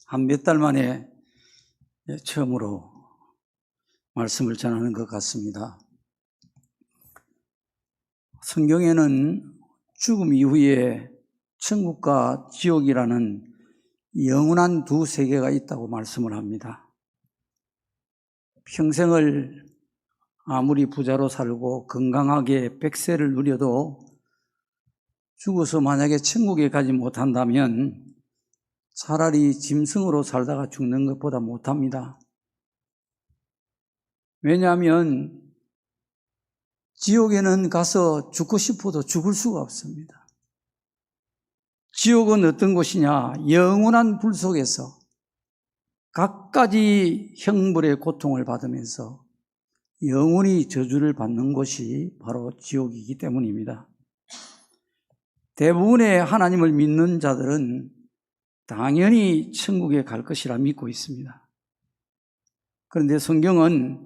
한 몇 달 만에 처음으로 말씀을 전하는 것 같습니다. 성경에는 죽음 이후에 천국과 지옥이라는 영원한 두 세계가 있다고 말씀을 합니다. 평생을 아무리 부자로 살고 건강하게 100세를 누려도 죽어서 만약에 천국에 가지 못한다면 차라리 짐승으로 살다가 죽는 것보다 못합니다. 왜냐하면 지옥에는 가서 죽고 싶어도 죽을 수가 없습니다. 지옥은 어떤 곳이냐? 영원한 불 속에서 갖가지 형벌의 고통을 받으면서 영원히 저주를 받는 곳이 바로 지옥이기 때문입니다. 대부분의 하나님을 믿는 자들은 당연히 천국에 갈 것이라 믿고 있습니다. 그런데 성경은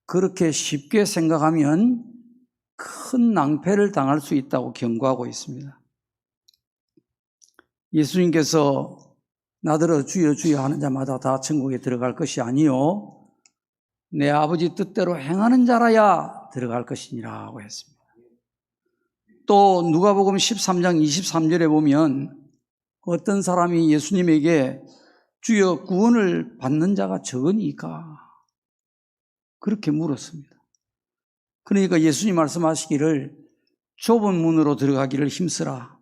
그렇게 쉽게 생각하면 큰 낭패를 당할 수 있다고 경고하고 있습니다. 예수님께서 나더러 주여 주여 하는 자마다 다 천국에 들어갈 것이 아니요 내 아버지 뜻대로 행하는 자라야 들어갈 것이니라고 했습니다. 또 누가복음 13장 23절에 보면 어떤 사람이 예수님에게 주여 구원을 받는 자가 적으니까 그렇게 물었습니다. 그러니까 예수님 말씀하시기를 좁은 문으로 들어가기를 힘쓰라.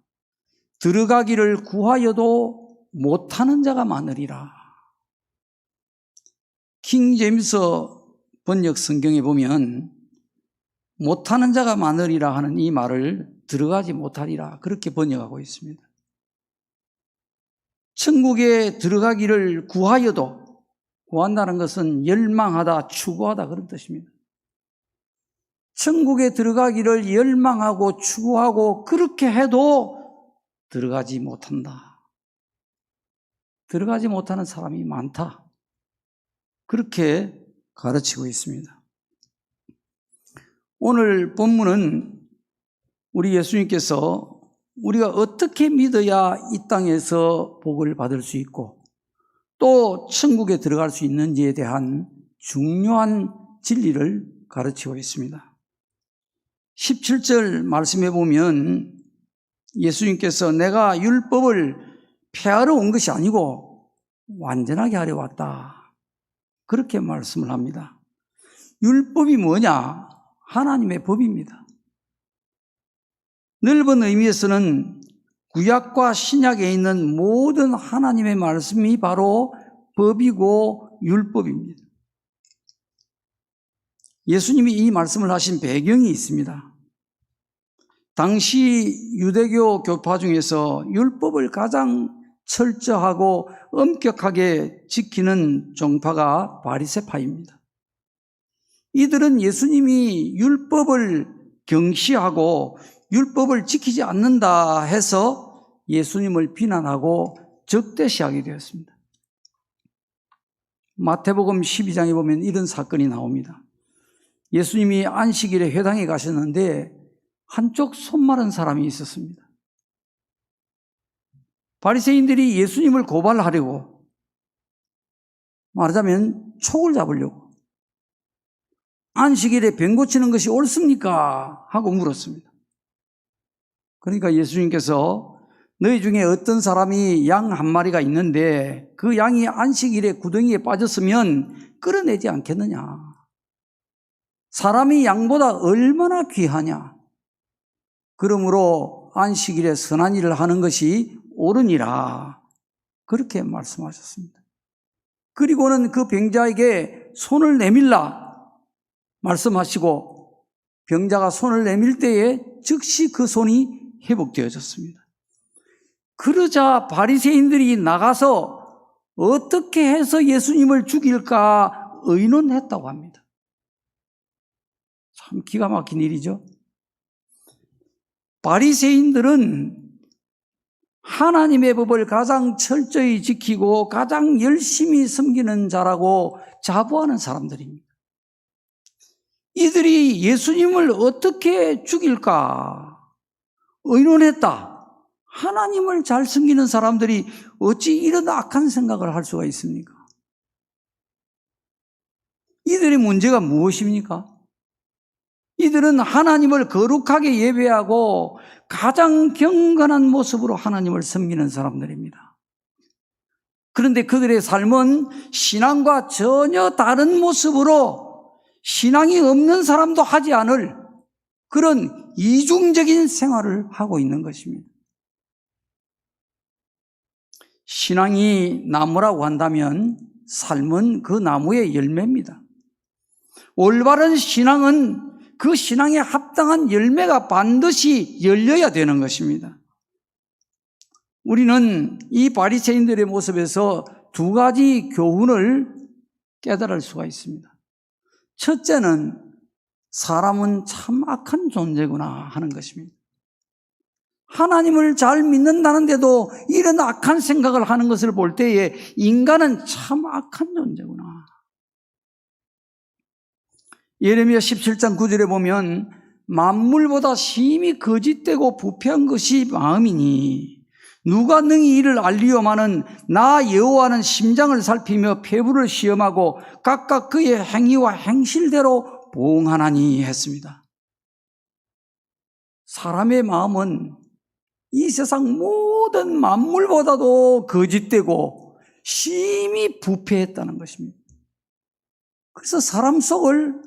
들어가기를 구하여도 못하는 자가 많으리라. 킹 제임스 번역 성경에 보면 못하는 자가 많으리라 하는 이 말을 들어가지 못하리라 그렇게 번역하고 있습니다. 천국에 들어가기를 구하여도, 구한다는 것은 열망하다, 추구하다 그런 뜻입니다. 천국에 들어가기를 열망하고 추구하고 그렇게 해도 들어가지 못한다. 들어가지 못하는 사람이 많다. 그렇게 가르치고 있습니다. 오늘 본문은 우리 예수님께서 우리가 어떻게 믿어야 이 땅에서 복을 받을 수 있고 또 천국에 들어갈 수 있는지에 대한 중요한 진리를 가르치고 있습니다. 17절 말씀해 보면 예수님께서 내가 율법을 폐하러 온 것이 아니고 완전하게 하려 왔다. 그렇게 말씀을 합니다. 율법이 뭐냐? 하나님의 법입니다. 넓은 의미에서는 구약과 신약에 있는 모든 하나님의 말씀이 바로 법이고 율법입니다. 예수님이 이 말씀을 하신 배경이 있습니다. 당시 유대교 교파 중에서 율법을 가장 철저하고 엄격하게 지키는 종파가 바리새파입니다. 이들은 예수님이 율법을 경시하고 율법을 지키지 않는다 해서 예수님을 비난하고 적대시하게 되었습니다. 마태복음 12장에 보면 이런 사건이 나옵니다. 예수님이 안식일에 회당에 가셨는데 한쪽 손 마른 사람이 있었습니다. 바리새인들이 예수님을 고발하려고, 말하자면 촉을 잡으려고 안식일에 병 고치는 것이 옳습니까? 하고 물었습니다. 그러니까 예수님께서 너희 중에 어떤 사람이 양 한 마리가 있는데 그 양이 안식일에 구덩이에 빠졌으면 끌어내지 않겠느냐? 사람이 양보다 얼마나 귀하냐? 그러므로 안식일에 선한 일을 하는 것이 옳으니라. 그렇게 말씀하셨습니다. 그리고는 그 병자에게 손을 내밀라 말씀하시고 병자가 손을 내밀 때에 즉시 그 손이 회복되어졌습니다. 그러자 바리새인들이 나가서 어떻게 해서 예수님을 죽일까 의논했다고 합니다. 참 기가 막힌 일이죠. 바리새인들은 하나님의 법을 가장 철저히 지키고 가장 열심히 섬기는 자라고 자부하는 사람들입니다. 이들이 예수님을 어떻게 죽일까 의논했다. 하나님을 잘 섬기는 사람들이 어찌 이런 악한 생각을 할 수가 있습니까? 이들의 문제가 무엇입니까? 이들은 하나님을 거룩하게 예배하고 가장 경건한 모습으로 하나님을 섬기는 사람들입니다. 그런데 그들의 삶은 신앙과 전혀 다른 모습으로 신앙이 없는 사람도 하지 않을 그런 이중적인 생활을 하고 있는 것입니다. 신앙이 나무라고 한다면 삶은 그 나무의 열매입니다. 올바른 신앙은 그 신앙에 합당한 열매가 반드시 열려야 되는 것입니다. 우리는 이 바리새인들의 모습에서 두 가지 교훈을 깨달을 수가 있습니다. 첫째는 사람은 참 악한 존재구나 하는 것입니다. 하나님을 잘 믿는다는데도 이런 악한 생각을 하는 것을 볼 때에 인간은 참 악한 존재구나. 예레미야 17장 9절에 보면 만물보다 심히 거짓되고 부패한 것이 마음이니 누가 능히 이를 알리오마는 나 여호와는 심장을 살피며 폐부를 시험하고 각각 그의 행위와 행실대로 보응하나니 했습니다. 사람의 마음은 이 세상 모든 만물보다도 거짓되고 심히 부패했다는 것입니다. 그래서 사람 속을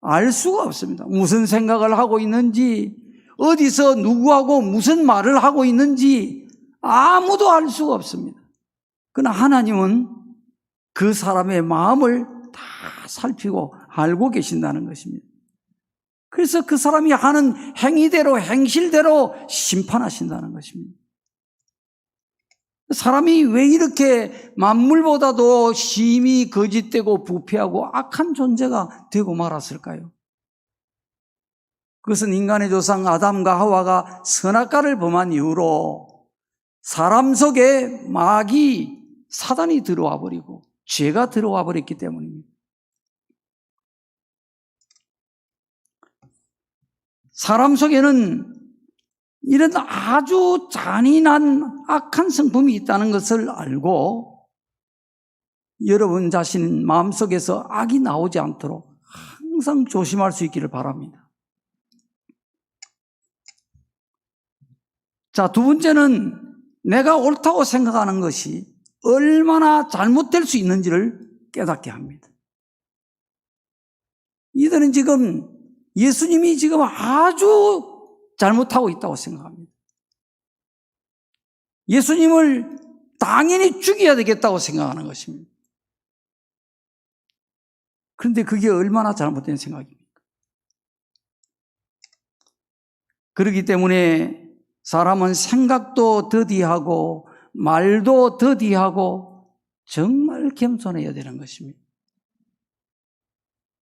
알 수가 없습니다. 무슨 생각을 하고 있는지, 어디서 누구하고 무슨 말을 하고 있는지 아무도 알 수가 없습니다. 그러나 하나님은 그 사람의 마음을 다 살피고 알고 계신다는 것입니다. 그래서 그 사람이 하는 행위대로 행실대로 심판하신다는 것입니다. 사람이 왜 이렇게 만물보다도 심히 거짓되고 부패하고 악한 존재가 되고 말았을까요? 그것은 인간의 조상 아담과 하와가 선악과를 범한 이후로 사람 속에 마귀 사단이 들어와 버리고 죄가 들어와 버렸기 때문입니다. 사람 속에는 이런 아주 잔인한 악한 성품이 있다는 것을 알고 여러분 자신 마음속에서 악이 나오지 않도록 항상 조심할 수 있기를 바랍니다. 자, 두 번째는 내가 옳다고 생각하는 것이 얼마나 잘못될 수 있는지를 깨닫게 합니다. 이들은 지금 예수님이 지금 아주 잘못하고 있다고 생각합니다. 예수님을 당연히 죽여야 되겠다고 생각하는 것입니다. 그런데 그게 얼마나 잘못된 생각입니까? 그렇기 때문에 사람은 생각도 더디하고 말도 더디하고 정말 겸손해야 되는 것입니다.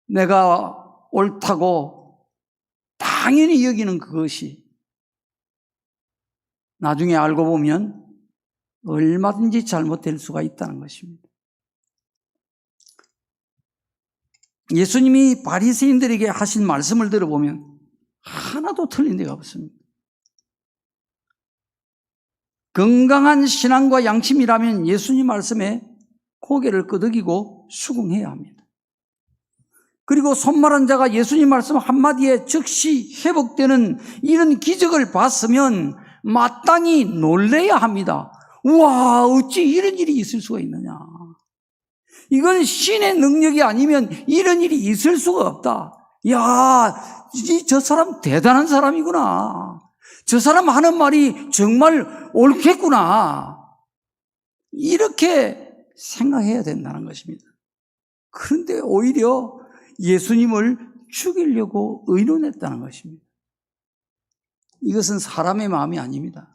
내가 옳다고 당연히 여기는 그것이 나중에 알고 보면 얼마든지 잘못될 수가 있다는 것입니다. 예수님이 바리새인들에게 하신 말씀을 들어보면 하나도 틀린 데가 없습니다. 건강한 신앙과 양심이라면 예수님 말씀에 고개를 끄덕이고 수긍해야 합니다. 그리고 손마른 자가 예수님 말씀 한마디에 즉시 회복되는 이런 기적을 봤으면 마땅히 놀라야 합니다. 우와, 어찌 이런 일이 있을 수가 있느냐. 이건 신의 능력이 아니면 이런 일이 있을 수가 없다. 야, 저 사람 대단한 사람이구나. 저 사람 하는 말이 정말 옳겠구나. 이렇게 생각해야 된다는 것입니다. 그런데 오히려 예수님을 죽이려고 의논했다는 것입니다. 이것은 사람의 마음이 아닙니다.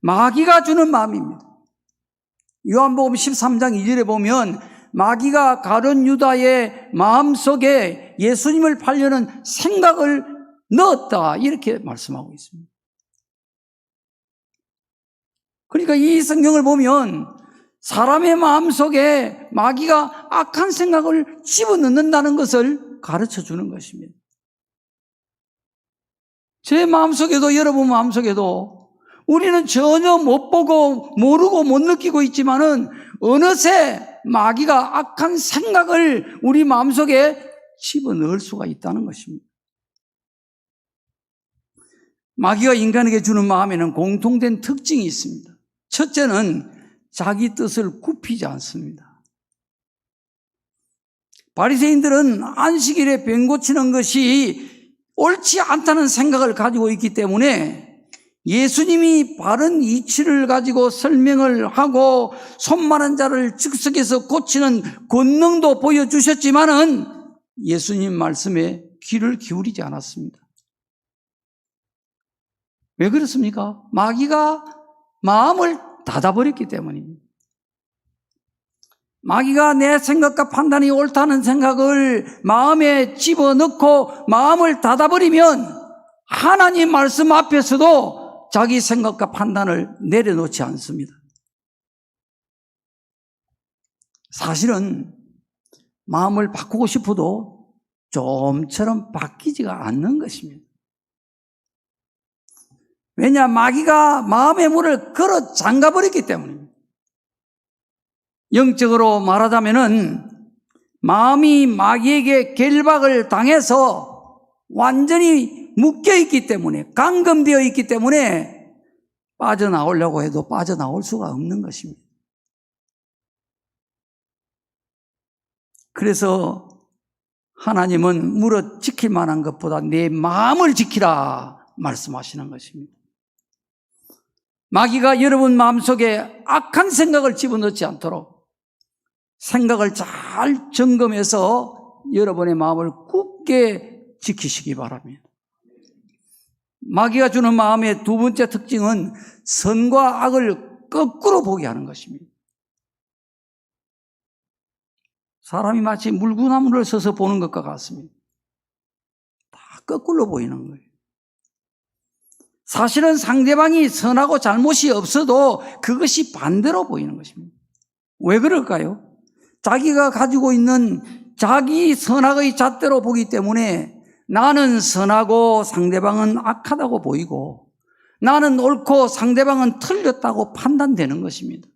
마귀가 주는 마음입니다. 요한복음 13장 2절에 보면 마귀가 가룟 유다의 마음속에 예수님을 팔려는 생각을 넣었다 이렇게 말씀하고 있습니다. 그러니까 이 성경을 보면 사람의 마음속에 마귀가 악한 생각을 집어넣는다는 것을 가르쳐 주는 것입니다. 제 마음속에도 여러분 마음속에도 우리는 전혀 못 보고 모르고 못 느끼고 있지만은 어느새 마귀가 악한 생각을 우리 마음속에 집어넣을 수가 있다는 것입니다. 마귀가 인간에게 주는 마음에는 공통된 특징이 있습니다. 첫째는 자기 뜻을 굽히지 않습니다. 바리새인들은 안식일에 병 고치는 것이 옳지 않다는 생각을 가지고 있기 때문에 예수님이 바른 이치를 가지고 설명을 하고 손 마른 자를 즉석에서 고치는 권능도 보여주셨지만은 예수님 말씀에 귀를 기울이지 않았습니다. 왜 그렇습니까? 마귀가 마음을 닫아버렸기 때문입니다. 마귀가 내 생각과 판단이 옳다는 생각을 마음에 집어넣고 마음을 닫아버리면 하나님 말씀 앞에서도 자기 생각과 판단을 내려놓지 않습니다. 사실은 마음을 바꾸고 싶어도 좀처럼 바뀌지가 않는 것입니다. 왜냐? 마귀가 마음의 문을 걸어 잠가버렸기 때문입니다. 영적으로 말하자면은 마음이 마귀에게 결박을 당해서 완전히 묶여있기 때문에, 감금되어 있기 때문에 빠져나오려고 해도 빠져나올 수가 없는 것입니다. 그래서 하나님은 물어 지킬 만한 것보다 내 마음을 지키라 말씀하시는 것입니다. 마귀가 여러분 마음속에 악한 생각을 집어넣지 않도록 생각을 잘 점검해서 여러분의 마음을 굳게 지키시기 바랍니다. 마귀가 주는 마음의 두 번째 특징은 선과 악을 거꾸로 보게 하는 것입니다. 사람이 마치 물구나무를 서서 보는 것과 같습니다. 다 거꾸로 보이는 거예요. 사실은 상대방이 선하고 잘못이 없어도 그것이 반대로 보이는 것입니다. 왜 그럴까요? 자기가 가지고 있는 자기 선악의 잣대로 보기 때문에 나는 선하고 상대방은 악하다고 보이고 나는 옳고 상대방은 틀렸다고 판단되는 것입니다.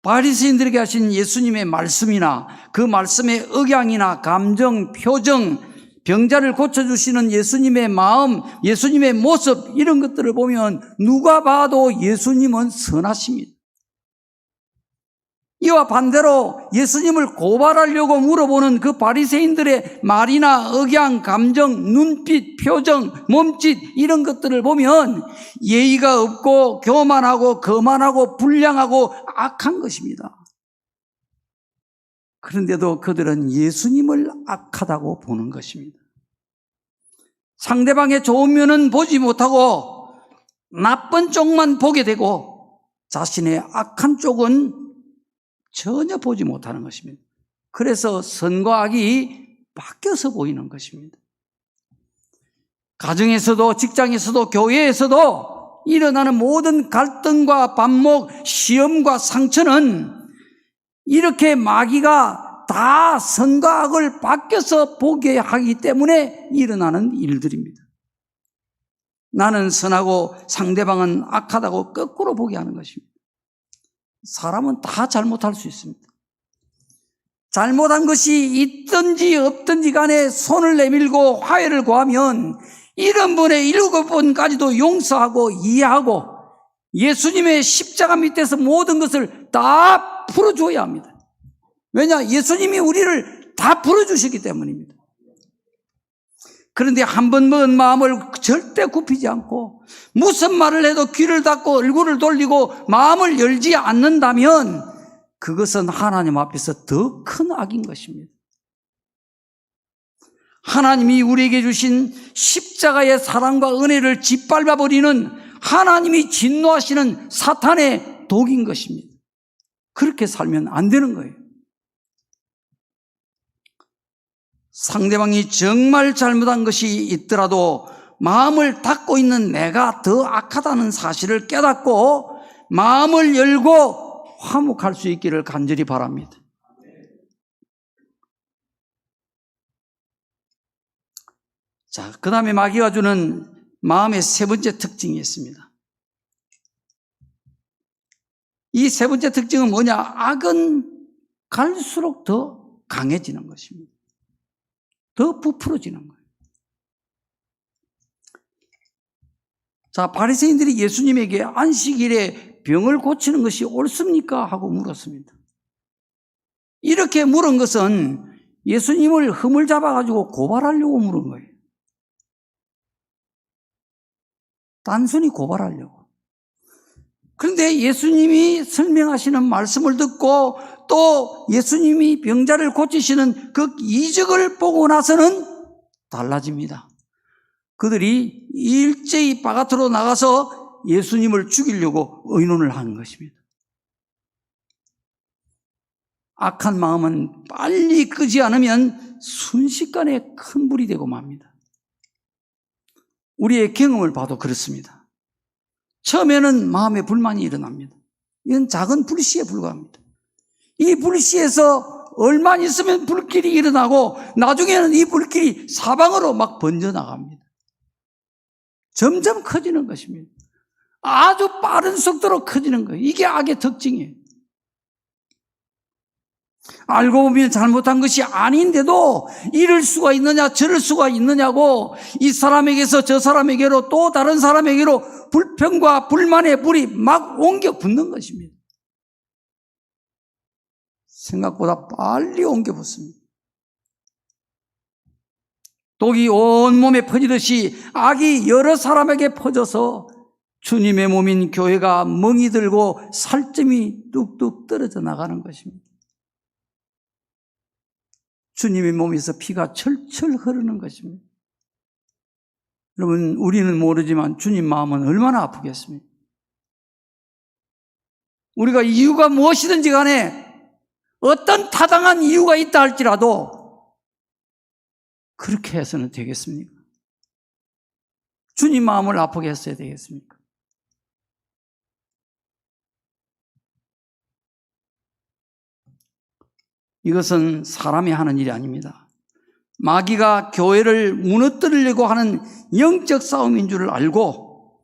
바리새인들에게 하신 예수님의 말씀이나 그 말씀의 억양이나 감정, 표정, 병자를 고쳐주시는 예수님의 마음, 예수님의 모습 이런 것들을 보면 누가 봐도 예수님은 선하십니다. 이와 반대로 예수님을 고발하려고 물어보는 그 바리새인들의 말이나 억양, 감정, 눈빛, 표정, 몸짓 이런 것들을 보면 예의가 없고 교만하고 거만하고 불량하고 악한 것입니다. 그런데도 그들은 예수님을 악하다고 보는 것입니다. 상대방의 좋은 면은 보지 못하고 나쁜 쪽만 보게 되고 자신의 악한 쪽은 전혀 보지 못하는 것입니다. 그래서 선과 악이 바뀌어서 보이는 것입니다. 가정에서도 직장에서도 교회에서도 일어나는 모든 갈등과 반목, 시험과 상처는 이렇게 마귀가 다 선과 악을 바뀌어서 보게 하기 때문에 일어나는 일들입니다. 나는 선하고 상대방은 악하다고 거꾸로 보게 하는 것입니다. 사람은 다 잘못할 수 있습니다. 잘못한 것이 있든지 없든지 간에 손을 내밀고 화해를 구하면 70분의 7번까지도 용서하고 이해하고 예수님의 십자가 밑에서 모든 것을 다 풀어줘야 합니다. 왜냐? 예수님이 우리를 다 풀어주시기 때문입니다. 그런데 한 번 먹은 마음을 절대 굽히지 않고 무슨 말을 해도 귀를 닫고 얼굴을 돌리고 마음을 열지 않는다면 그것은 하나님 앞에서 더 큰 악인 것입니다. 하나님이 우리에게 주신 십자가의 사랑과 은혜를 짓밟아버리는 하나님이 진노하시는 사탄의 독인 것입니다. 그렇게 살면 안 되는 거예요. 상대방이 정말 잘못한 것이 있더라도 마음을 닫고 있는 내가 더 악하다는 사실을 깨닫고 마음을 열고 화목할 수 있기를 간절히 바랍니다. 자, 그 다음에 마귀가 주는 마음의 세 번째 특징이 있습니다. 이 세 번째 특징은 뭐냐? 악은 갈수록 더 강해지는 것입니다. 더 부풀어지는 거예요. 자, 바리새인들이 예수님에게 안식일에 병을 고치는 것이 옳습니까? 하고 물었습니다. 이렇게 물은 것은 예수님을 흠을 잡아가지고 고발하려고 물은 거예요. 단순히 고발하려고. 그런데 예수님이 설명하시는 말씀을 듣고 또 예수님이 병자를 고치시는 그 이적을 보고 나서는 달라집니다. 그들이 일제히 바깥으로 나가서 예수님을 죽이려고 의논을 하는 것입니다. 악한 마음은 빨리 끄지 않으면 순식간에 큰 불이 되고 맙니다. 우리의 경험을 봐도 그렇습니다. 처음에는 마음에 불만이 일어납니다. 이건 작은 불씨에 불과합니다. 이 불씨에서 얼마 있으면 불길이 일어나고 나중에는 이 불길이 사방으로 막 번져나갑니다. 점점 커지는 것입니다. 아주 빠른 속도로 커지는 거예요. 이게 악의 특징이에요. 알고 보면 잘못한 것이 아닌데도 이럴 수가 있느냐 저럴 수가 있느냐고 이 사람에게서 저 사람에게로 또 다른 사람에게로 불평과 불만의 불이 막 옮겨 붙는 것입니다. 생각보다 빨리 옮겨 붙습니다. 독이 온몸에 퍼지듯이 악이 여러 사람에게 퍼져서 주님의 몸인 교회가 멍이 들고 살점이 뚝뚝 떨어져 나가는 것입니다. 주님의 몸에서 피가 철철 흐르는 것입니다. 여러분, 우리는 모르지만 주님 마음은 얼마나 아프겠습니까? 우리가 이유가 무엇이든지 간에 어떤 타당한 이유가 있다 할지라도 그렇게 해서는 되겠습니까? 주님 마음을 아프게 했어야 되겠습니까? 이것은 사람이 하는 일이 아닙니다. 마귀가 교회를 무너뜨리려고 하는 영적 싸움인 줄 알고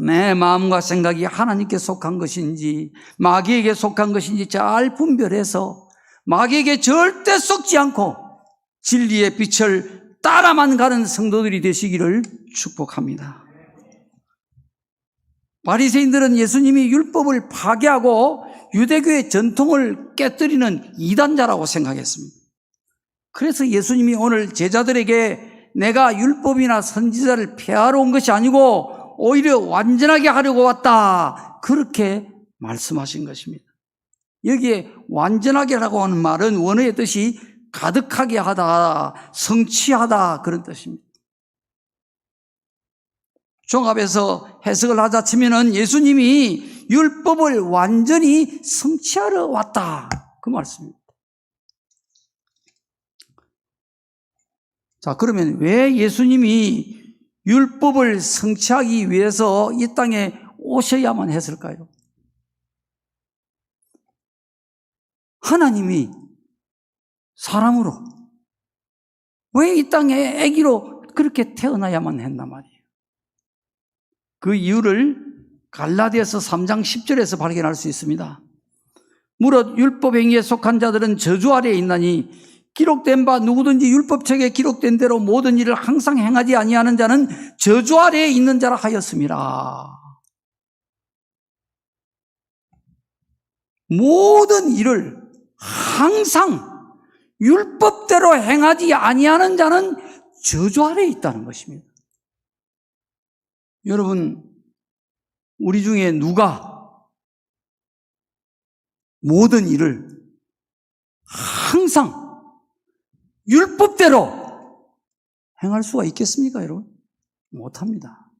내 마음과 생각이 하나님께 속한 것인지 마귀에게 속한 것인지 잘 분별해서 마귀에게 절대 속지 않고 진리의 빛을 따라만 가는 성도들이 되시기를 축복합니다. 바리새인들은 예수님이 율법을 파괴하고 유대교의 전통을 깨뜨리는 이단자라고 생각했습니다. 그래서 예수님이 오늘 제자들에게 내가 율법이나 선지자를 폐하러 온 것이 아니고 오히려 완전하게 하려고 왔다, 그렇게 말씀하신 것입니다. 여기에 완전하게라고 하는 말은 원어의 뜻이 가득하게 하다, 성취하다, 그런 뜻입니다. 종합해서 해석을 하자 치면은 예수님이 율법을 완전히 성취하러 왔다, 그 말씀입니다. 자, 그러면 왜 예수님이 율법을 성취하기 위해서 이 땅에 오셔야만 했을까요? 하나님이 사람으로 왜 이 땅에 아기로 그렇게 태어나야만 했단 말이에요. 그 이유를 갈라디아서 3장 10절에서 발견할 수 있습니다. 무릇 율법 행위에 속한 자들은 저주 아래에 있나니 기록된 바 누구든지 율법책에 기록된 대로 모든 일을 항상 행하지 아니하는 자는 저주 아래에 있는 자라 하였음이라. 모든 일을 항상 율법대로 행하지 아니하는 자는 저주 아래에 있다는 것입니다. 여러분, 우리 중에 누가 모든 일을 항상 율법대로 행할 수가 있겠습니까, 여러분? 못합니다.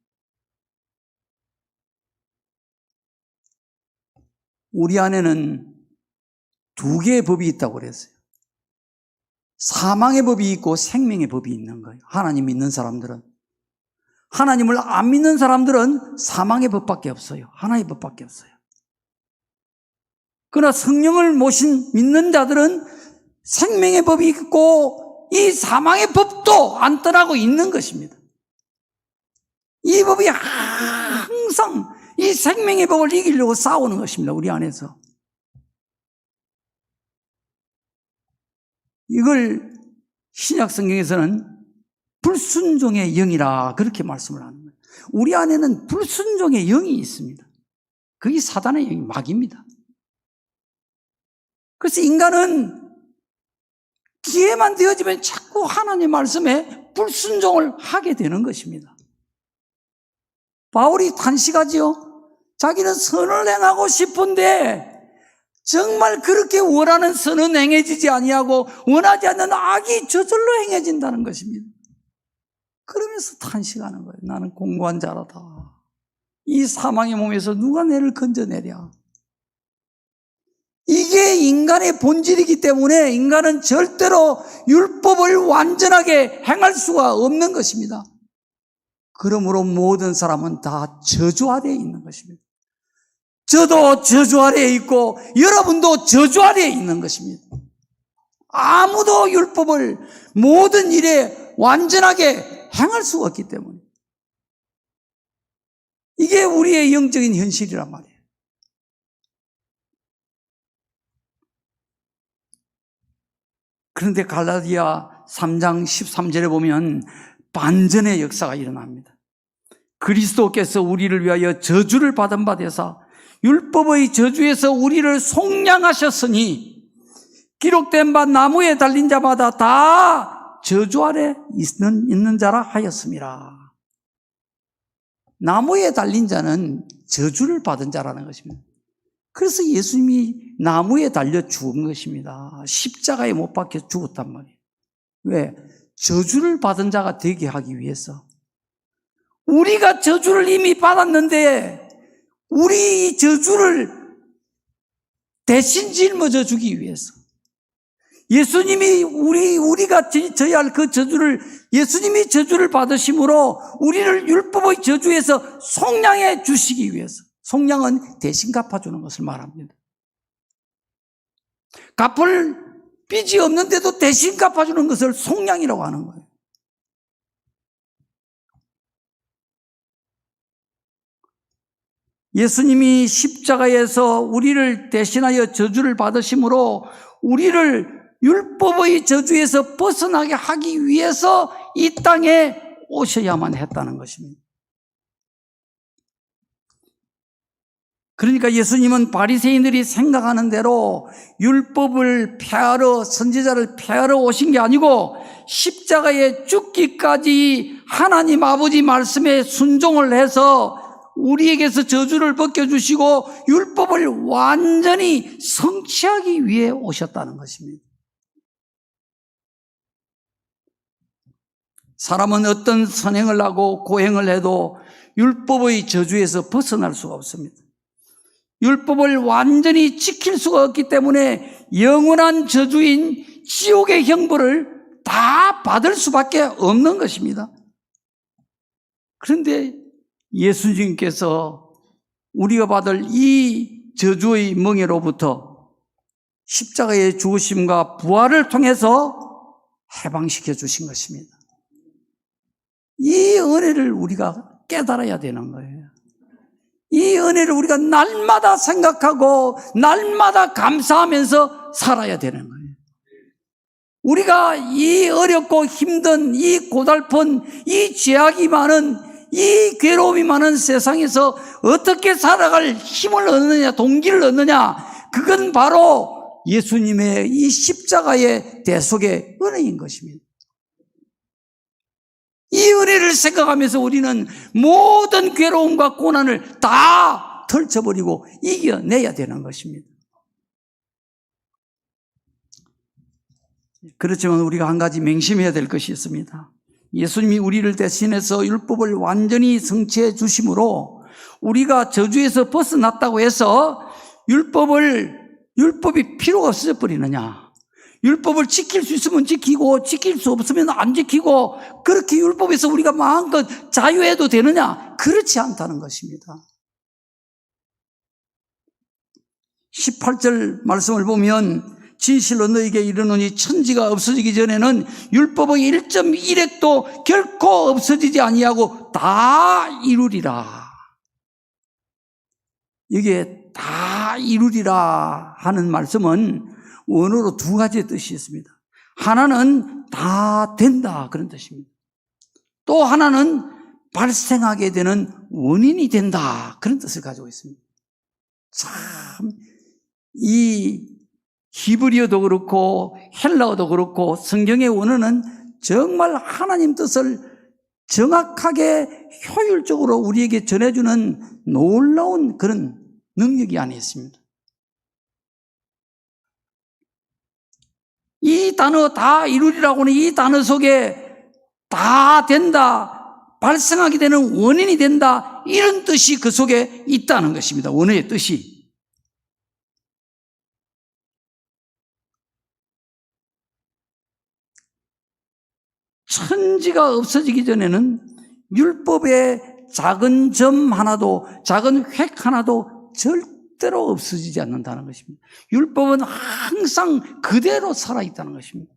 우리 안에는 두 개의 법이 있다고 그랬어요. 사망의 법이 있고 생명의 법이 있는 거예요. 하나님 믿는 사람들은. 하나님을 안 믿는 사람들은 사망의 법밖에 없어요. 하나의 법밖에 없어요. 그러나 성령을 모신 믿는 자들은 생명의 법이 있고 이 사망의 법도 안 떠나고 있는 것입니다. 이 법이 항상 이 생명의 법을 이기려고 싸우는 것입니다. 우리 안에서. 이걸 신약 성경에서는 불순종의 영이라 그렇게 말씀을 하는 거예요. 우리 안에는 불순종의 영이 있습니다. 그게 사단의 영이 마귀입니다. 그래서 인간은 기회만 되어지면 자꾸 하나님의 말씀에 불순종을 하게 되는 것입니다. 바울이 탄식하지요. 자기는 선을 행하고 싶은데 정말 그렇게 원하는 선은 행해지지 아니하고 원하지 않는 악이 저절로 행해진다는 것입니다. 그러면서 탄식하는 거예요. 나는 공고한 자라다. 이 사망의 몸에서 누가 나를 건져내랴. 이게 인간의 본질이기 때문에 인간은 절대로 율법을 완전하게 행할 수가 없는 것입니다. 그러므로 모든 사람은 다 저주 아래에 있는 것입니다. 저도 저주 아래에 있고 여러분도 저주 아래에 있는 것입니다. 아무도 율법을 모든 일에 완전하게 행할 수가 없기 때문에 이게 우리의 영적인 현실이란 말이에요. 그런데 갈라디아 3장 13절에 보면 반전의 역사가 일어납니다. 그리스도께서 우리를 위하여 저주를 받은 바 되사 율법의 저주에서 우리를 속량하셨으니 기록된 바 나무에 달린 자마다 다 저주 아래 있는 자라 하였음이라. 나무에 달린 자는 저주를 받은 자라는 것입니다. 그래서 예수님이 나무에 달려 죽은 것입니다. 십자가에 못 박혀 죽었단 말이에요. 왜? 저주를 받은 자가 되게 하기 위해서. 우리가 저주를 이미 받았는데 우리 이 저주를 대신 짊어져 주기 위해서. 예수님이 우리가 져야 할 그 저주를 예수님이 저주를 받으심으로 우리를 율법의 저주에서 속량해 주시기 위해서. 속량은 대신 갚아주는 것을 말합니다. 갚을 빚이 없는데도 대신 갚아주는 것을 속량이라고 하는 거예요. 예수님이 십자가에서 우리를 대신하여 저주를 받으심으로 우리를 율법의 저주에서 벗어나게 하기 위해서 이 땅에 오셔야만 했다는 것입니다. 그러니까 예수님은 바리새인들이 생각하는 대로 율법을 폐하러 선지자를 폐하러 오신 게 아니고 십자가에 죽기까지 하나님 아버지 말씀에 순종을 해서 우리에게서 저주를 벗겨주시고 율법을 완전히 성취하기 위해 오셨다는 것입니다. 사람은 어떤 선행을 하고 고행을 해도 율법의 저주에서 벗어날 수가 없습니다. 율법을 완전히 지킬 수가 없기 때문에 영원한 저주인 지옥의 형벌을 다 받을 수밖에 없는 것입니다. 그런데 예수님께서 우리가 받을 이 저주의 멍에로부터 십자가의 죽으심과 부활을 통해서 해방시켜 주신 것입니다. 이 은혜를 우리가 깨달아야 되는 거예요. 이 은혜를 우리가 날마다 생각하고 날마다 감사하면서 살아야 되는 거예요. 우리가 이 어렵고 힘든 이 고달픈 이 죄악이 많은 이 괴로움이 많은 세상에서 어떻게 살아갈 힘을 얻느냐, 동기를 얻느냐, 그건 바로 예수님의 이 십자가의 대속의 은혜인 것입니다. 이 은혜를 생각하면서 우리는 모든 괴로움과 고난을 다 털쳐버리고 이겨내야 되는 것입니다. 그렇지만 우리가 한 가지 맹심해야 될 것이 있습니다. 예수님이 우리를 대신해서 율법을 완전히 성취해 주심으로 우리가 저주에서 벗어났다고 해서 율법이 필요가 없어져 버리느냐? 율법을 지킬 수 있으면 지키고 지킬 수 없으면 안 지키고 그렇게 율법에서 우리가 마음껏 자유해도 되느냐? 그렇지 않다는 것입니다. 18절 말씀을 보면 진실로 너에게 이르노니 천지가 없어지기 전에는 율법의 1.1획도 결코 없어지지 아니하고 다 이루리라. 여기에 다 이루리라 하는 말씀은 원어로 두 가지의 뜻이 있습니다. 하나는 다 된다 그런 뜻입니다. 또 하나는 발생하게 되는 원인이 된다 그런 뜻을 가지고 있습니다. 참 이 히브리어도 그렇고 헬라어도 그렇고 성경의 원어는 정말 하나님 뜻을 정확하게 효율적으로 우리에게 전해주는 놀라운 그런 능력이 안에 있습니다. 이 단어 다 이루리라고 하는 이 단어 속에 다 된다, 발생하게 되는 원인이 된다, 이런 뜻이 그 속에 있다는 것입니다. 원어의 뜻이. 천지가 없어지기 전에는 율법의 작은 점 하나도, 작은 획 하나도 절대로 없어지지 않는다는 것입니다. 율법은 항상 그대로 살아있다는 것입니다.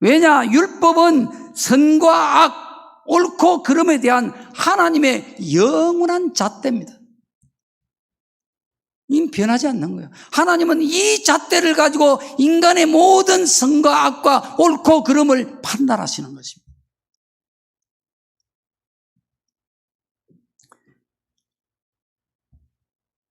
왜냐? 율법은 선과 악, 옳고 그름에 대한 하나님의 영원한 잣대입니다. 이 변하지 않는 거예요. 하나님은 이 잣대를 가지고 인간의 모든 선과 악과 옳고 그름을 판단하시는 것입니다.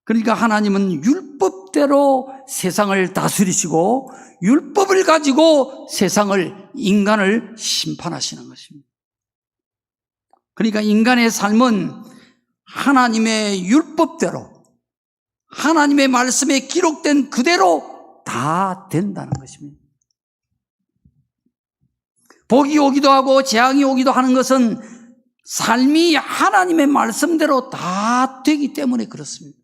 그러니까 하나님은 율법대로 세상을 다스리시고 율법을 가지고 세상을, 인간을 심판하시는 것입니다. 그러니까 인간의 삶은 하나님의 율법대로, 하나님의 말씀에 기록된 그대로 다 된다는 것입니다. 복이 오기도 하고 재앙이 오기도 하는 것은 삶이 하나님의 말씀대로 다 되기 때문에 그렇습니다.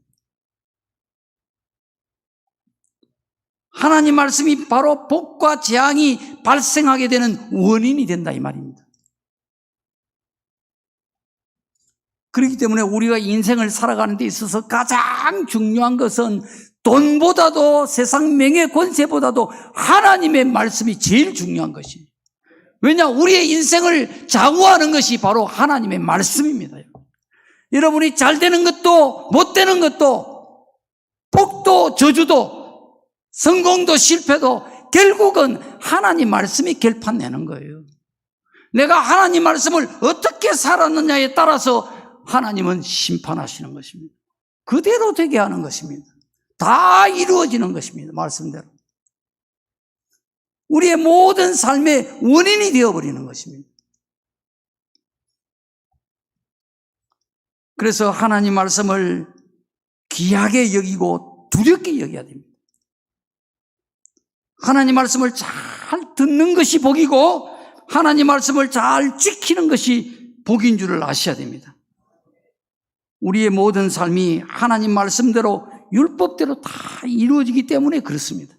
하나님 말씀이 바로 복과 재앙이 발생하게 되는 원인이 된다 이 말입니다. 그렇기 때문에 우리가 인생을 살아가는 데 있어서 가장 중요한 것은 돈보다도 세상 명예 권세보다도 하나님의 말씀이 제일 중요한 것이에요. 왜냐? 우리의 인생을 좌우하는 것이 바로 하나님의 말씀입니다. 여러분이 잘 되는 것도 못 되는 것도, 복도 저주도, 성공도 실패도 결국은 하나님 말씀이 결판내는 거예요. 내가 하나님 말씀을 어떻게 살았느냐에 따라서 하나님은 심판하시는 것입니다. 그대로 되게 하는 것입니다. 다 이루어지는 것입니다. 말씀대로. 우리의 모든 삶의 원인이 되어버리는 것입니다. 그래서 하나님 말씀을 귀하게 여기고 두렵게 여겨야 됩니다. 하나님 말씀을 잘 듣는 것이 복이고 하나님 말씀을 잘 지키는 것이 복인 줄을 아셔야 됩니다. 우리의 모든 삶이 하나님 말씀대로 율법대로 다 이루어지기 때문에 그렇습니다.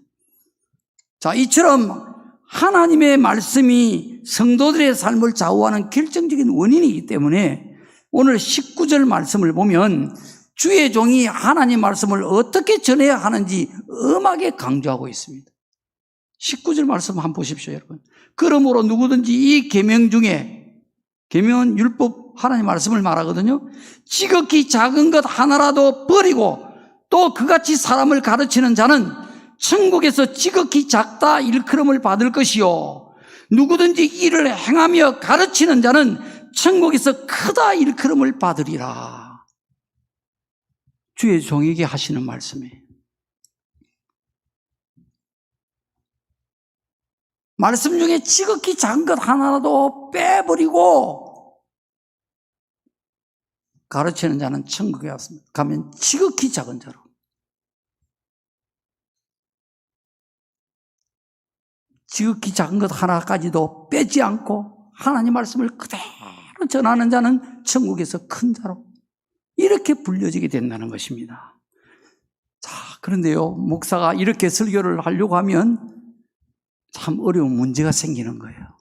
자, 이처럼 하나님의 말씀이 성도들의 삶을 좌우하는 결정적인 원인이기 때문에 오늘 19절 말씀을 보면 주의 종이 하나님 말씀을 어떻게 전해야 하는지 엄하게 강조하고 있습니다. 19절 말씀 한번 보십시오, 여러분. 그러므로 누구든지 이 계명 중에, 계명은 율법 하나님 말씀을 말하거든요. 지극히 작은 것 하나라도 버리고 또 그같이 사람을 가르치는 자는 천국에서 지극히 작다 일컬음을 받을 것이요, 누구든지 이를 행하며 가르치는 자는 천국에서 크다 일컬음을 받으리라. 주의 종에게 하시는 말씀이에요. 말씀 중에 지극히 작은 것 하나라도 빼버리고 가르치는 자는 천국에 가면 지극히 작은 자로, 지극히 작은 것 하나까지도 빼지 않고 하나님 말씀을 그대로 전하는 자는 천국에서 큰 자로, 이렇게 불려지게 된다는 것입니다. 자, 그런데요, 목사가 이렇게 설교를 하려고 하면 참 어려운 문제가 생기는 거예요.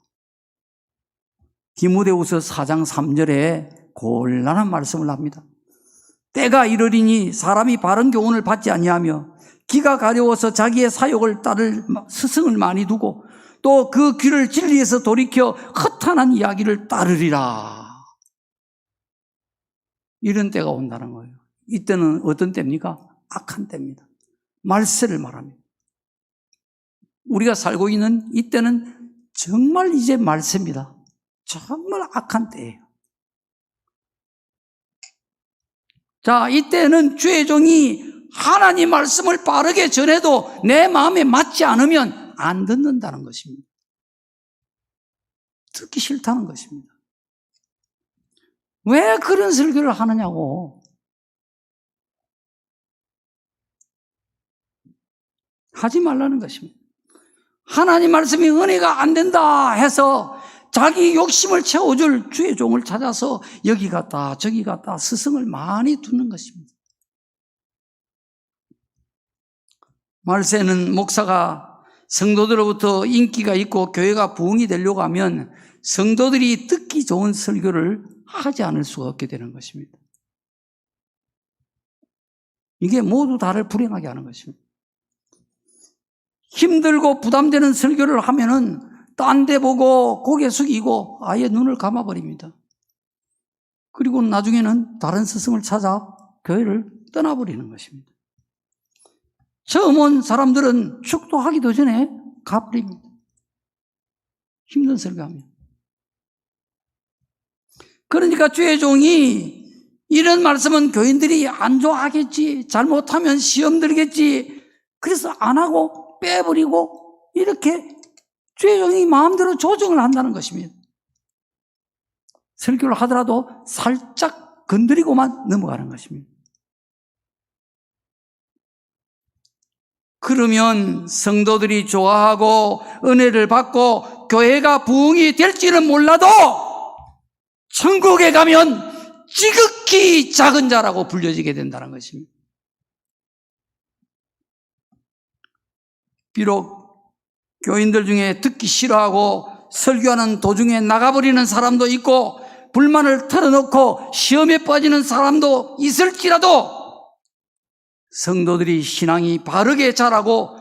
디모데후서 4장 3절에 곤란한 말씀을 합니다. 때가 이르리니 사람이 바른 교훈을 받지 아니하며 귀가 가려워서 자기의 사욕을 따를 스승을 많이 두고 또 그 귀를 진리에서 돌이켜 허탄한 이야기를 따르리라. 이런 때가 온다는 거예요. 이때는 어떤 때입니까? 악한 때입니다. 말세를 말합니다. 우리가 살고 있는 이때는 정말 이제 말세입니다. 정말 악한 때예요. 자, 이때는 주의 종이 하나님 말씀을 빠르게 전해도 내 마음에 맞지 않으면 안 듣는다는 것입니다. 듣기 싫다는 것입니다. 왜 그런 설교를 하느냐고. 하지 말라는 것입니다. 하나님 말씀이 은혜가 안 된다 해서 자기 욕심을 채워줄 주의 종을 찾아서 여기 갔다 저기 갔다 스승을 많이 두는 것입니다. 말세는 목사가 성도들로부터 인기가 있고 교회가 부흥이 되려고 하면 성도들이 듣기 좋은 설교를 하지 않을 수가 없게 되는 것입니다. 이게 모두 다를 불행하게 하는 것입니다. 힘들고 부담되는 설교를 하면은 딴 데 보고 고개 숙이고 아예 눈을 감아버립니다. 그리고 나중에는 다른 스승을 찾아 교회를 떠나버리는 것입니다. 처음 온 사람들은 축도하기도 전에 가버립니다. 힘든 설교하면. 그러니까 주의 종이 이런 말씀은 교인들이 안 좋아하겠지, 잘못하면 시험 들겠지, 그래서 안 하고 빼버리고 이렇게 주의 종이 마음대로 조정을 한다는 것입니다. 설교를 하더라도 살짝 건드리고만 넘어가는 것입니다. 그러면 성도들이 좋아하고 은혜를 받고 교회가 부흥이 될지는 몰라도 천국에 가면 지극히 작은 자라고 불려지게 된다는 것입니다. 비록 교인들 중에 듣기 싫어하고 설교하는 도중에 나가버리는 사람도 있고 불만을 털어놓고 시험에 빠지는 사람도 있을지라도 성도들이 신앙이 바르게 자라고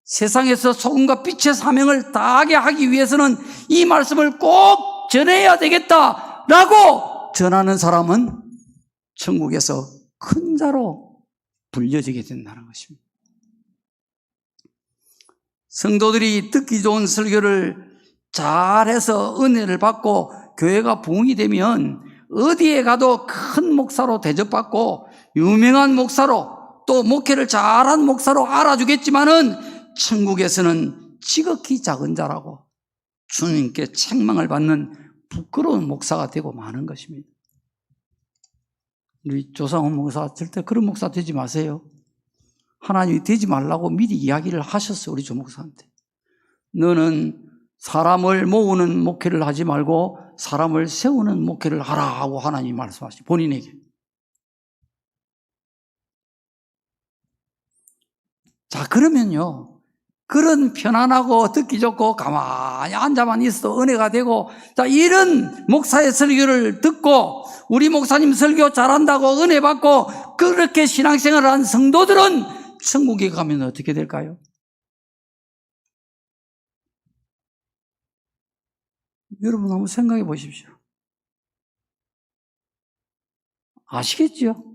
세상에서 소금과 빛의 사명을 다하게 하기 위해서는 이 말씀을 꼭 전해야 되겠다라고 전하는 사람은 천국에서 큰 자로 불려지게 된다는 것입니다. 성도들이 듣기 좋은 설교를 잘해서 은혜를 받고 교회가 부흥이 되면 어디에 가도 큰 목사로 대접받고 유명한 목사로 또 목회를 잘한 목사로 알아주겠지만은 천국에서는 지극히 작은 자라고 주님께 책망을 받는 부끄러운 목사가 되고 마는 것입니다. 우리 조상훈 목사 절대 그런 목사 되지 마세요. 하나님이 되지 말라고 미리 이야기를 하셨어요. 우리 조목사한테. 너는 사람을 모으는 목회를 하지 말고 사람을 세우는 목회를 하라 하고 하나님이 말씀하시죠. 본인에게. 자, 그러면요, 그런 편안하고 듣기 좋고 가만히 앉아만 있어도 은혜가 되고, 자, 이런 목사의 설교를 듣고 우리 목사님 설교 잘한다고 은혜 받고 그렇게 신앙생활을 한 성도들은 천국에 가면 어떻게 될까요? 여러분 한번 생각해 보십시오. 아시겠죠?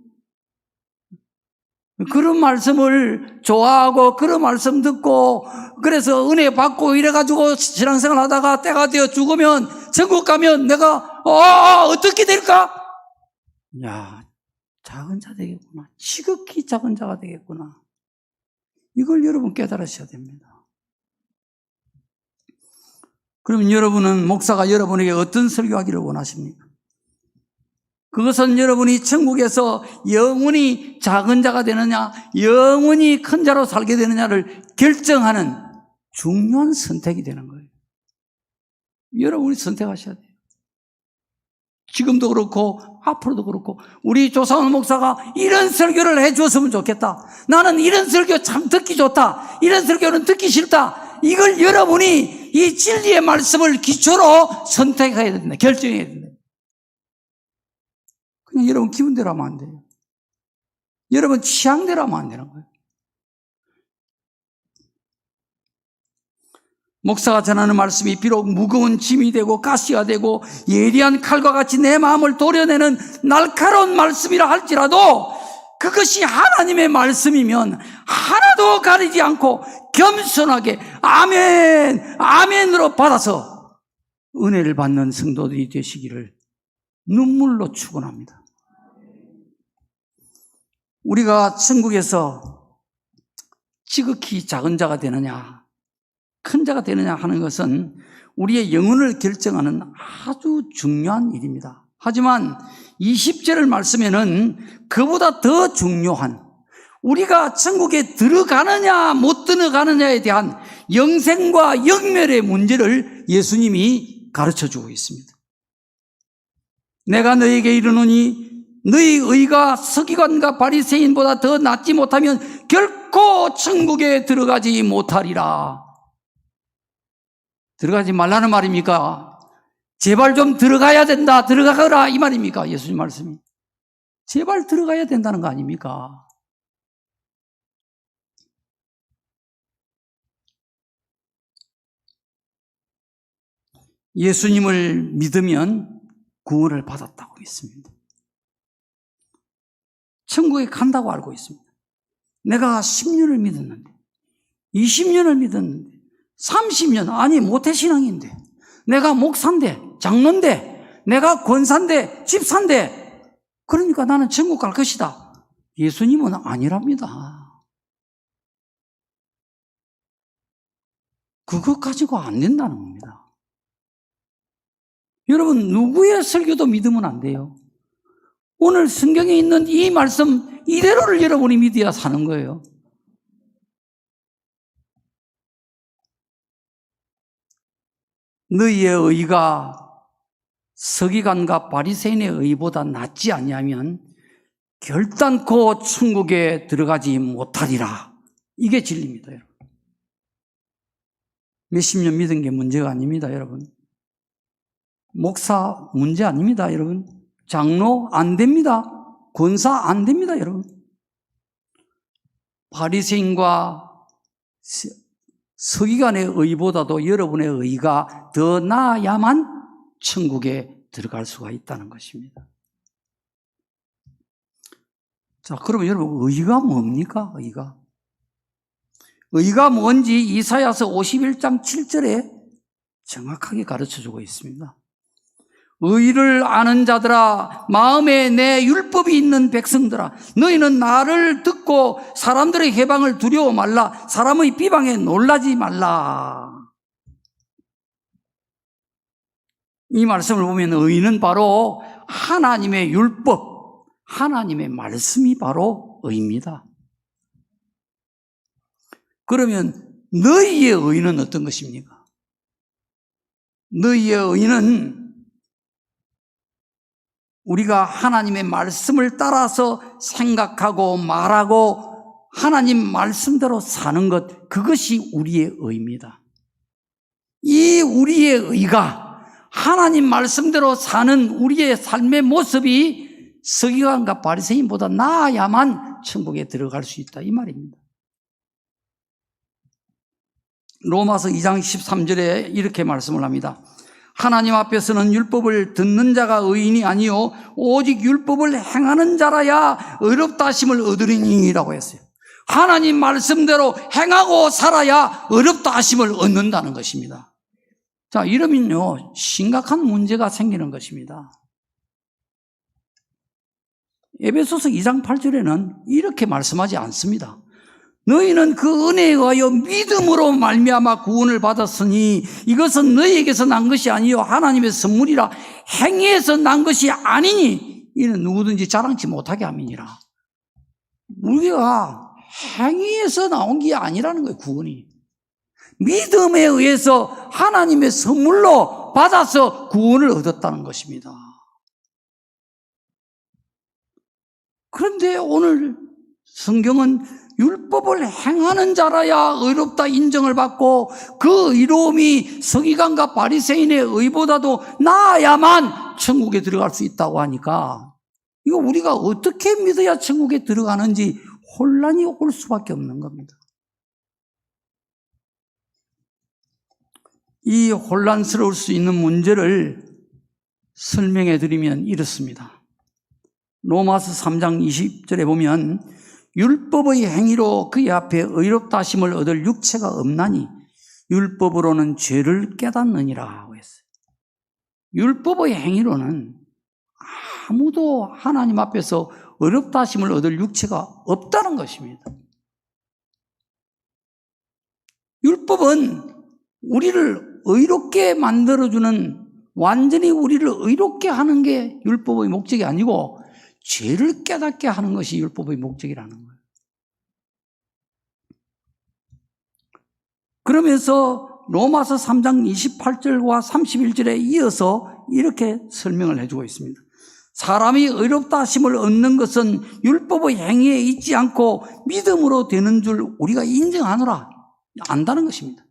그런 말씀을 좋아하고 그런 말씀 듣고 그래서 은혜 받고 이래가지고 신앙생활 하다가 때가 되어 죽으면 천국 가면 내가 어떻게 될까? 야, 작은 자 되겠구나. 지극히 작은 자가 되겠구나. 이걸 여러분 깨달으셔야 됩니다. 그러면 여러분은 목사가 여러분에게 어떤 설교하기를 원하십니까? 그것은 여러분이 천국에서 영원히 작은 자가 되느냐, 영원히 큰 자로 살게 되느냐를 결정하는 중요한 선택이 되는 거예요. 여러분이 선택하셔야 돼요. 지금도 그렇고 앞으로도 그렇고 우리 조상훈 목사가 이런 설교를 해주었으면 좋겠다. 나는 이런 설교 참 듣기 좋다. 이런 설교는 듣기 싫다. 이걸 여러분이 이 진리의 말씀을 기초로 선택해야 된다. 결정해야 된다. 그냥 여러분 기분대로 하면 안 돼요. 여러분 취향대로 하면 안 되는 거예요. 목사가 전하는 말씀이 비록 무거운 짐이 되고 가시가 되고 예리한 칼과 같이 내 마음을 도려내는 날카로운 말씀이라 할지라도 그것이 하나님의 말씀이면 하나도 가리지 않고 겸손하게 아멘, 아멘으로 받아서 은혜를 받는 성도들이 되시기를 눈물로 축원합니다. 우리가 천국에서 지극히 작은 자가 되느냐 큰 자가 되느냐 하는 것은 우리의 영혼을 결정하는 아주 중요한 일입니다. 하지만 20절을 말씀에는 그보다 더 중요한 우리가 천국에 들어가느냐 못 들어가느냐에 대한 영생과 영멸의 문제를 예수님이 가르쳐주고 있습니다. 내가 너에게 이르노니 너희 의가 서기관과 바리새인보다 더 낫지 못하면 결코 천국에 들어가지 못하리라. 들어가지 말라는 말입니까? 제발 좀 들어가야 된다, 들어가거라 이 말입니까? 예수님 말씀이. 제발 들어가야 된다는 거 아닙니까? 예수님을 믿으면 구원을 받았다고 믿습니다. 천국에 간다고 알고 있습니다. 내가 10년을 믿었는데 20년을 믿었는데 30년, 아니 모태신앙인데 내가 목사인데 장로인데 내가 권사인데 집사인데 그러니까 나는 천국 갈 것이다. 예수님은 아니랍니다. 그것 가지고 안 된다는 겁니다. 여러분 누구의 설교도 믿으면 안 돼요. 오늘 성경에 있는 이 말씀 이대로를 여러분이 믿어야 사는 거예요. 너희의 의가 서기관과 바리새인의 의보다 낫지 아니하면 결단코 천국에 들어가지 못하리라. 이게 진리입니다, 여러분. 몇십 년 믿은 게 문제가 아닙니다, 여러분. 목사 문제 아닙니다, 여러분. 장로 안 됩니다. 권사 안 됩니다, 여러분. 바리새인과 서기관의 의보다도 여러분의 의가 더 나아야만 천국에 들어갈 수가 있다는 것입니다. 자, 그러면 여러분 의가 뭡니까? 의가 뭔지 이사야서 51장 7절에 정확하게 가르쳐주고 있습니다. 의를 아는 자들아, 마음에 내 율법이 있는 백성들아, 너희는 나를 듣고 사람들의 해방을 두려워 말라. 사람의 비방에 놀라지 말라. 이 말씀을 보면 의는 바로 하나님의 율법, 하나님의 말씀이 바로 의입니다. 그러면 너희의 의는 어떤 것입니까? 너희의 의는 우리가 하나님의 말씀을 따라서 생각하고 말하고 하나님 말씀대로 사는 것, 그것이 우리의 의입니다. 이 우리의 의가 하나님 말씀대로 사는 우리의 삶의 모습이 서기관과 바리새인보다 나아야만 천국에 들어갈 수 있다, 이 말입니다. 로마서 2장 13절에 이렇게 말씀을 합니다. 하나님 앞에서는 율법을 듣는 자가 의인이 아니요 오직 율법을 행하는 자라야 의롭다 하심을 얻으리니라고 했어요. 하나님 말씀대로 행하고 살아야 의롭다 하심을 얻는다는 것입니다. 자, 이러면요 심각한 문제가 생기는 것입니다. 에베소서 2장 8절에는 이렇게 말씀하지 않습니다. 너희는 그 은혜에 의하여 믿음으로 말미암아 구원을 받았으니 이것은 너희에게서 난 것이 아니요 하나님의 선물이라. 행위에서 난 것이 아니니 이는 누구든지 자랑치 못하게 함이니라. 우리가 행위에서 나온 게 아니라는 거예요. 구원이 믿음에 의해서 하나님의 선물로 받아서 구원을 얻었다는 것입니다. 그런데 오늘 성경은 율법을 행하는 자라야 의롭다 인정을 받고 그 의로움이 서기관과 바리새인의 의보다도 나아야만 천국에 들어갈 수 있다고 하니까 이거 우리가 어떻게 믿어야 천국에 들어가는지 혼란이 올 수밖에 없는 겁니다. 이 혼란스러울 수 있는 문제를 설명해 드리면 이렇습니다. 로마서 3장 20절에 보면 율법의 행위로 그의 앞에 의롭다 하심을 얻을 육체가 없나니 율법으로는 죄를 깨닫느니라 했어요. 율법의 행위로는 아무도 하나님 앞에서 의롭다 하심을 얻을 육체가 없다는 것입니다. 율법은 우리를 의롭게 만들어주는, 완전히 우리를 의롭게 하는 게 율법의 목적이 아니고 죄를 깨닫게 하는 것이 율법의 목적이라는 거예요. 그러면서 로마서 3장 28절과 31절에 이어서 이렇게 설명을 해주고 있습니다. 사람이 의롭다 하심을 얻는 것은 율법의 행위에 있지 않고 믿음으로 되는 줄 우리가 인정하노라, 안다는 것입니다.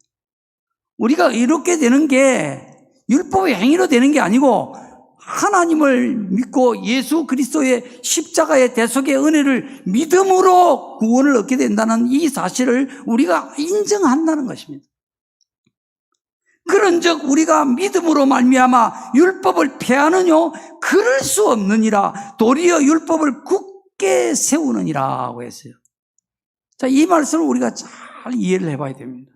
우리가 의롭게 되는 게 율법의 행위로 되는 게 아니고 하나님을 믿고 예수 그리스도의 십자가의 대속의 은혜를 믿음으로 구원을 얻게 된다는 이 사실을 우리가 인정한다는 것입니다. 그런즉 우리가 믿음으로 말미암아 율법을 폐하느뇨 그럴 수 없느니라 도리어 율법을 굳게 세우느니라고 했어요. 자, 이 말씀을 우리가 잘 이해를 해봐야 됩니다.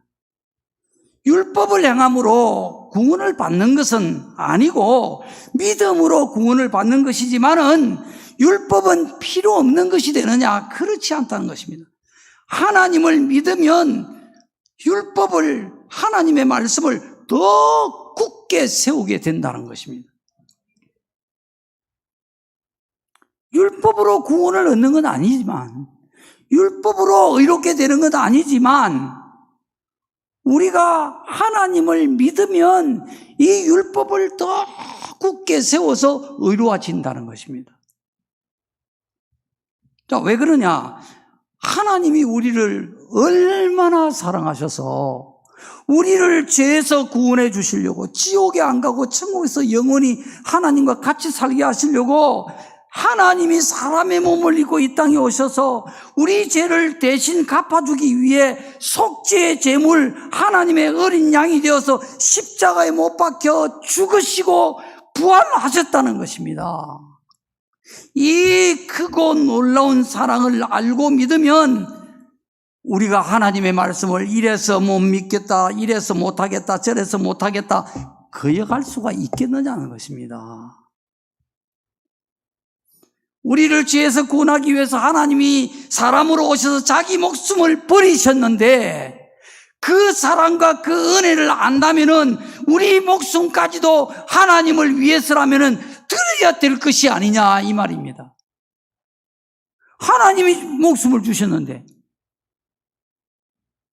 율법을 행함으로 구원을 받는 것은 아니고 믿음으로 구원을 받는 것이지만은 율법은 필요 없는 것이 되느냐? 그렇지 않다는 것입니다. 하나님을 믿으면 율법을, 하나님의 말씀을 더 굳게 세우게 된다는 것입니다. 율법으로 구원을 얻는 건 아니지만, 율법으로 의롭게 되는 건 아니지만, 우리가 하나님을 믿으면 이 율법을 더 굳게 세워서 의로워진다는 것입니다. 자, 왜 그러냐? 하나님이 우리를 얼마나 사랑하셔서 우리를 죄에서 구원해 주시려고, 지옥에 안 가고 천국에서 영원히 하나님과 같이 살게 하시려고 하나님이 사람의 몸을 입고 이 땅에 오셔서 우리 죄를 대신 갚아주기 위해 속죄의 제물 하나님의 어린 양이 되어서 십자가에 못 박혀 죽으시고 부활하셨다는 것입니다. 이 크고 놀라운 사랑을 알고 믿으면 우리가 하나님의 말씀을 이래서 못 믿겠다, 이래서 못하겠다, 저래서 못하겠다 거역할 수가 있겠느냐는 것입니다. 우리를 죄에서 구원하기 위해서 하나님이 사람으로 오셔서 자기 목숨을 버리셨는데 그 사랑과 그 은혜를 안다면은 우리 목숨까지도 하나님을 위해서라면은 드려야 될 것이 아니냐 이 말입니다. 하나님이 목숨을 주셨는데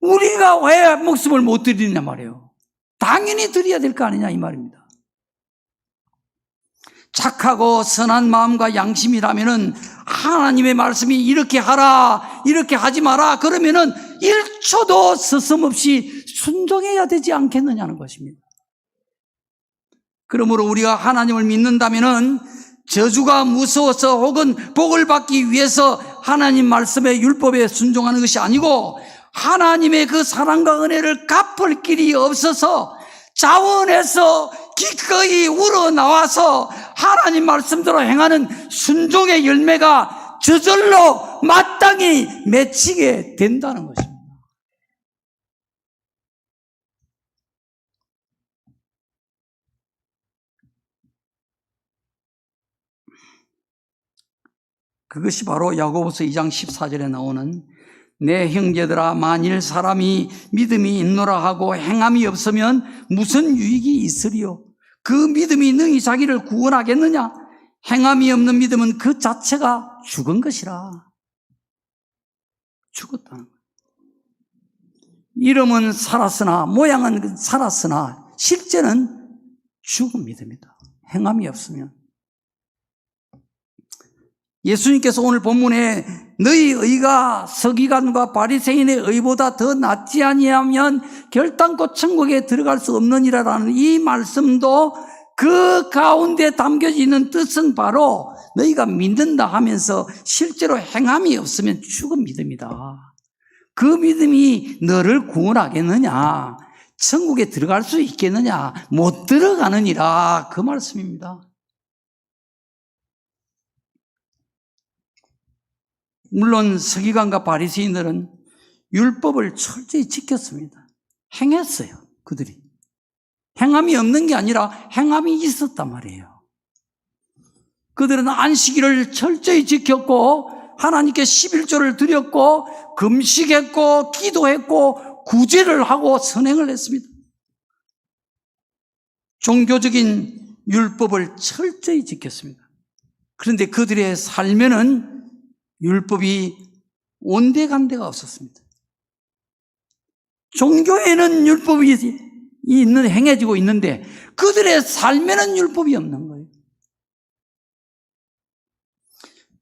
우리가 왜 목숨을 못 드리냐 말이에요. 당연히 드려야 될 거 아니냐 이 말입니다. 착하고 선한 마음과 양심이라면은 하나님의 말씀이 이렇게 하라, 이렇게 하지 마라 그러면은 1초도 서슴없이 순종해야 되지 않겠느냐는 것입니다. 그러므로 우리가 하나님을 믿는다면은 저주가 무서워서 혹은 복을 받기 위해서 하나님 말씀의 율법에 순종하는 것이 아니고 하나님의 그 사랑과 은혜를 갚을 길이 없어서 자원해서 기꺼이 우러나와서 하나님 말씀대로 행하는 순종의 열매가 저절로 마땅히 맺히게 된다는 것입니다. 그것이 바로 야고보서 2장 14절에 나오는 내 형제들아 만일 사람이 믿음이 있노라 하고 행함이 없으면 무슨 유익이 있으리요? 그 믿음이 능히 자기를 구원하겠느냐? 행함이 없는 믿음은 그 자체가 죽은 것이라. 죽었다는 거예요. 이름은 살았으나 모양은 살았으나 실제는 죽은 믿음이다. 행함이 없으면. 예수님께서 오늘 본문에 너희 의가 서기관과 바리새인의 의보다 더 낫지 아니하면 결단코 천국에 들어갈 수 없느니라라는 이 말씀도 그 가운데 담겨져 있는 뜻은 바로 너희가 믿는다 하면서 실제로 행함이 없으면 죽은 믿음이다. 그 믿음이 너를 구원하겠느냐? 천국에 들어갈 수 있겠느냐? 못 들어가느니라, 그 말씀입니다. 물론 서기관과 바리새인들은 율법을 철저히 지켰습니다. 행했어요, 그들이. 행함이 없는 게 아니라 행함이 있었단 말이에요. 그들은 안식일을 철저히 지켰고 하나님께 11조를 드렸고 금식했고 기도했고 구제를 하고 선행을 했습니다. 종교적인 율법을 철저히 지켰습니다. 그런데 그들의 삶에는 율법이 온데간데가 없었습니다. 종교에는 율법이 행해지고 있는데 그들의 삶에는 율법이 없는 거예요.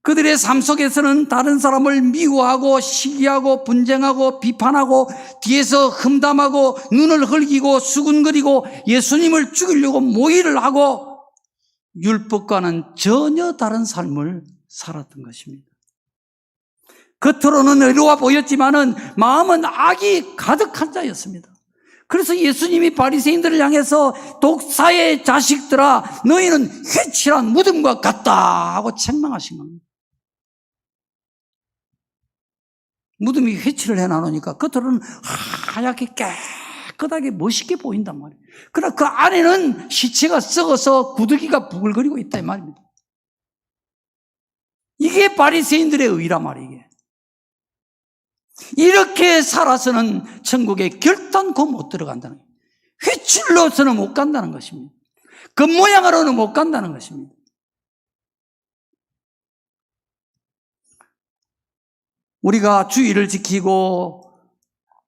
그들의 삶 속에서는 다른 사람을 미워하고 시기하고 분쟁하고 비판하고 뒤에서 흠담하고 눈을 흘기고 수군거리고 예수님을 죽이려고 모의를 하고 율법과는 전혀 다른 삶을 살았던 것입니다. 겉으로는 의로워 보였지만은 마음은 악이 가득한 자였습니다. 그래서 예수님이 바리새인들을 향해서 독사의 자식들아 너희는 회칠한 무덤과 같다 하고 책망하신 겁니다. 무덤이 회칠을 해놔놓으니까 겉으로는 하얗게 깨끗하게 멋있게 보인단 말이에요. 그러나 그 안에는 시체가 썩어서 구더기가 부글거리고 있다 이 말입니다. 이게 바리새인들의 의란 말이에요. 이게. 이렇게 살아서는 천국에 결단코 못 들어간다는 거예요. 회칠로서는 못 간다는 것입니다. 겉모양으로는 못 간다는 것입니다. 우리가 주의를 지키고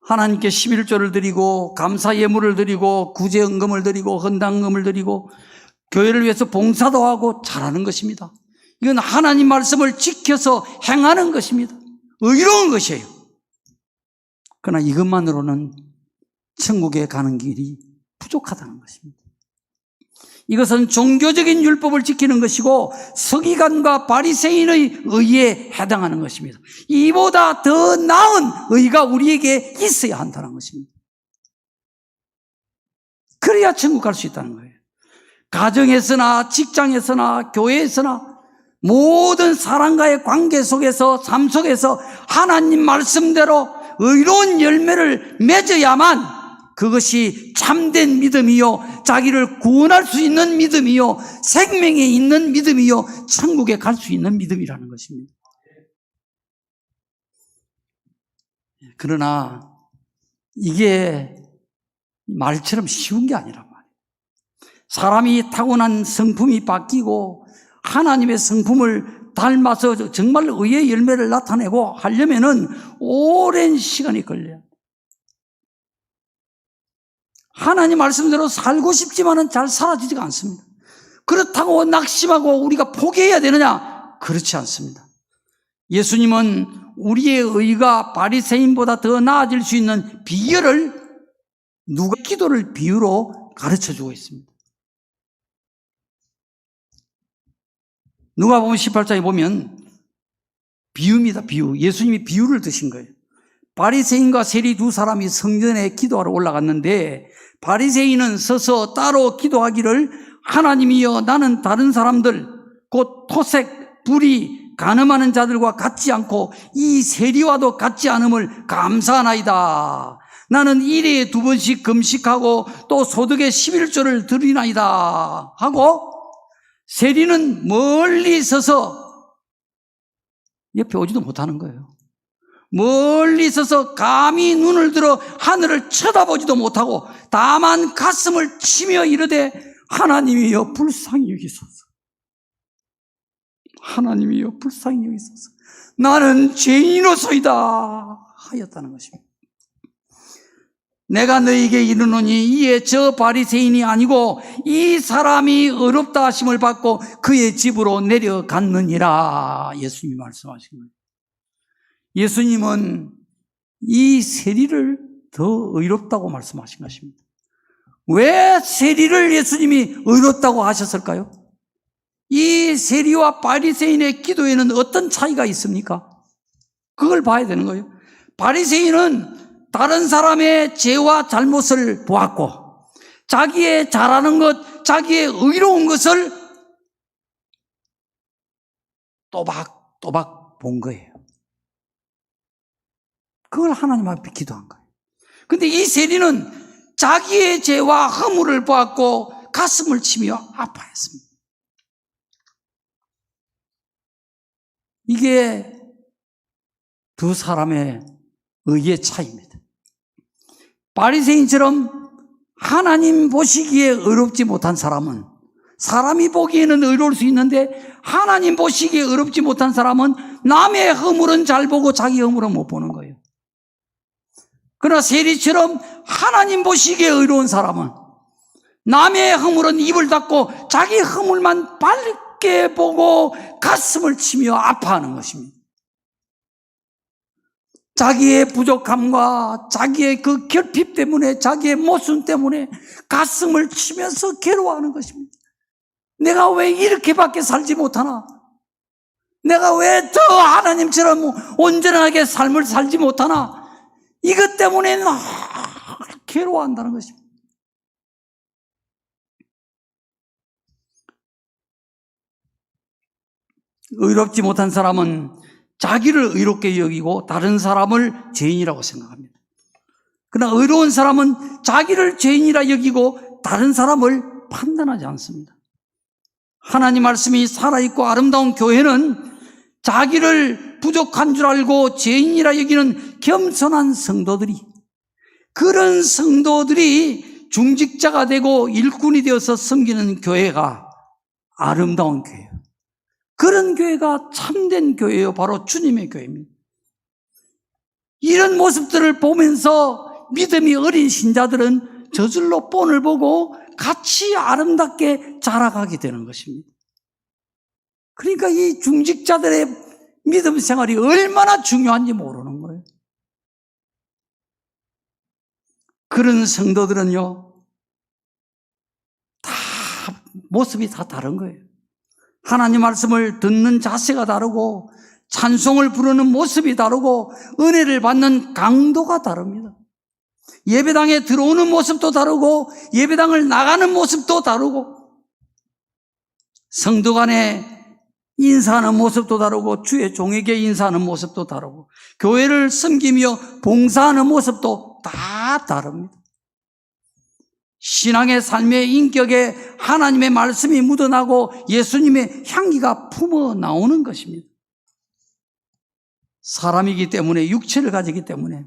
하나님께 11조를 드리고 감사 예물을 드리고 구제 헌금을 드리고 헌당금을 드리고 교회를 위해서 봉사도 하고 잘하는 것입니다. 이건 하나님 말씀을 지켜서 행하는 것입니다. 의로운 것이에요. 그러나 이것만으로는 천국에 가는 길이 부족하다는 것입니다. 이것은 종교적인 율법을 지키는 것이고 서기관과 바리새인의 의에 해당하는 것입니다. 이보다 더 나은 의가 우리에게 있어야 한다는 것입니다. 그래야 천국 갈 수 있다는 거예요. 가정에서나 직장에서나 교회에서나 모든 사람과의 관계 속에서 삶 속에서 하나님 말씀대로 의로운 열매를 맺어야만 그것이 참된 믿음이요 자기를 구원할 수 있는 믿음이요 생명에 있는 믿음이요 천국에 갈 수 있는 믿음이라는 것입니다. 그러나 이게 말처럼 쉬운 게 아니란 말이에요. 사람이 타고난 성품이 바뀌고 하나님의 성품을 닮아서 정말 의의 열매를 나타내고 하려면은 오랜 시간이 걸려요. 하나님 말씀대로 살고 싶지만은 잘 살아지지가 않습니다. 그렇다고 낙심하고 우리가 포기해야 되느냐? 그렇지 않습니다. 예수님은 우리의 의가 바리새인보다 더 나아질 수 있는 비결을 누가 기도를 비유로 가르쳐주고 있습니다. 누가복음 18장에 보면 비유입니다. 비유. 예수님이 비유를 드신 거예요. 바리새인과 세리 두 사람이 성전에 기도하러 올라갔는데 바리새인은 서서 따로 기도하기를 하나님이여 나는 다른 사람들 곧 토색, 불의, 간음하는 자들과 같지 않고 이 세리와도 같지 않음을 감사하나이다. 나는 일에 2번씩 금식하고 또 소득의 11조를 드리나이다 하고 세리는 멀리 서서 옆에 오지도 못하는 거예요. 멀리 서서 감히 눈을 들어 하늘을 쳐다보지도 못하고 다만 가슴을 치며 이르되 하나님이여 불쌍히 여기소서. 하나님이여 불쌍히 여기소서. 나는 죄인으로소이다 하였다는 것입니다. 내가 너희에게 이르노니 이에 저 바리새인이 아니고 이 사람이 의롭다 하심을 받고 그의 집으로 내려갔느니라. 예수님이 말씀하신 거예요. 예수님은 이 세리를 더 의롭다고 말씀하신 것입니다. 왜 세리를 예수님이 의롭다고 하셨을까요? 이 세리와 바리새인의 기도에는 어떤 차이가 있습니까? 그걸 봐야 되는 거예요. 바리새인은 다른 사람의 죄와 잘못을 보았고 자기의 잘하는 것, 자기의 의로운 것을 또박또박 본 거예요. 그걸 하나님 앞에 기도한 거예요. 근데 이 세리는 자기의 죄와 허물을 보았고 가슴을 치며 아파했습니다. 이게 두 사람의 의의 차이입니다. 바리새인처럼 하나님 보시기에 의롭지 못한 사람은, 사람이 보기에는 의로울 수 있는데 하나님 보시기에 의롭지 못한 사람은 남의 허물은 잘 보고 자기 허물은 못 보는 거예요. 그러나 세리처럼 하나님 보시기에 의로운 사람은 남의 허물은 입을 닫고 자기 허물만 밝게 보고 가슴을 치며 아파하는 것입니다. 자기의 부족함과 자기의 그 결핍 때문에, 자기의 모순 때문에 가슴을 치면서 괴로워하는 것입니다. 내가 왜 이렇게밖에 살지 못하나? 내가 왜 더 하나님처럼 온전하게 삶을 살지 못하나? 이것 때문에 괴로워한다는 것입니다. 의롭지 못한 사람은 자기를 의롭게 여기고 다른 사람을 죄인이라고 생각합니다. 그러나 의로운 사람은 자기를 죄인이라 여기고 다른 사람을 판단하지 않습니다. 하나님 말씀이 살아있고 아름다운 교회는 자기를 부족한 줄 알고 죄인이라 여기는 겸손한 성도들이, 그런 성도들이 중직자가 되고 일꾼이 되어서 섬기는 교회가 아름다운 교회예요. 그런 교회가 참된 교회예요. 바로 주님의 교회입니다. 이런 모습들을 보면서 믿음이 어린 신자들은 저절로 본을 보고 같이 아름답게 자라가게 되는 것입니다. 그러니까 이 중직자들의 믿음 생활이 얼마나 중요한지 모르는 거예요. 그런 성도들은요, 다 모습이 다 다른 거예요. 하나님 말씀을 듣는 자세가 다르고 찬송을 부르는 모습이 다르고 은혜를 받는 강도가 다릅니다. 예배당에 들어오는 모습도 다르고 예배당을 나가는 모습도 다르고 성도 간에 인사하는 모습도 다르고 주의 종에게 인사하는 모습도 다르고 교회를 섬기며 봉사하는 모습도 다 다릅니다. 신앙의 삶의 인격에 하나님의 말씀이 묻어나고 예수님의 향기가 품어 나오는 것입니다. 사람이기 때문에, 육체를 가지기 때문에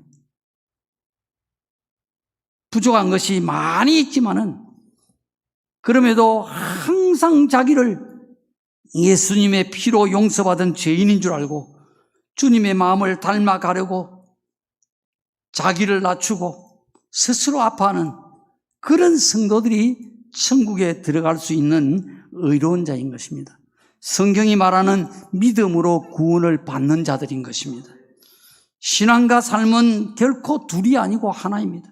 부족한 것이 많이 있지만은 그럼에도 항상 자기를 예수님의 피로 용서받은 죄인인 줄 알고 주님의 마음을 닮아가려고 자기를 낮추고 스스로 아파하는 그런 성도들이 천국에 들어갈 수 있는 의로운 자인 것입니다. 성경이 말하는 믿음으로 구원을 받는 자들인 것입니다. 신앙과 삶은 결코 둘이 아니고 하나입니다.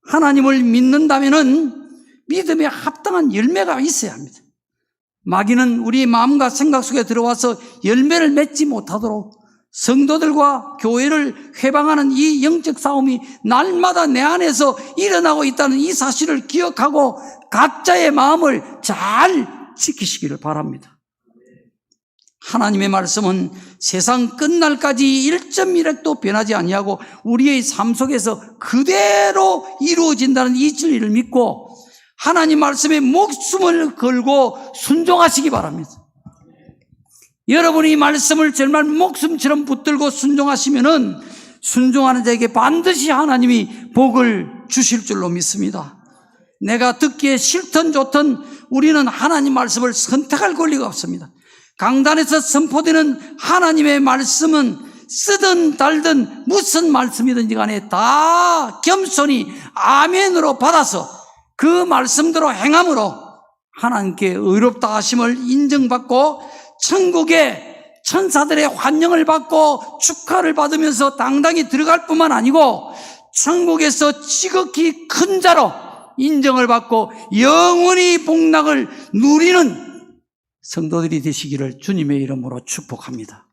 하나님을 믿는다면은 믿음에 합당한 열매가 있어야 합니다. 마귀는 우리 마음과 생각 속에 들어와서 열매를 맺지 못하도록 성도들과 교회를 회방하는 이 영적 싸움이 날마다 내 안에서 일어나고 있다는 이 사실을 기억하고 각자의 마음을 잘 지키시기를 바랍니다. 하나님의 말씀은 세상 끝날까지 1.1획도 변하지 아니하고 우리의 삶 속에서 그대로 이루어진다는 이 진리를 믿고 하나님 말씀에 목숨을 걸고 순종하시기 바랍니다. 여러분이 이 말씀을 정말 목숨처럼 붙들고 순종하시면은 순종하는 자에게 반드시 하나님이 복을 주실 줄로 믿습니다. 내가 듣기에 싫든 좋든 우리는 하나님 말씀을 선택할 권리가 없습니다. 강단에서 선포되는 하나님의 말씀은 쓰든 달든 무슨 말씀이든지 간에 다 겸손히 아멘으로 받아서 그 말씀대로 행함으로 하나님께 의롭다 하심을 인정받고 천국에 천사들의 환영을 받고 축하를 받으면서 당당히 들어갈 뿐만 아니고 천국에서 지극히 큰 자로 인정을 받고 영원히 복락을 누리는 성도들이 되시기를 주님의 이름으로 축복합니다.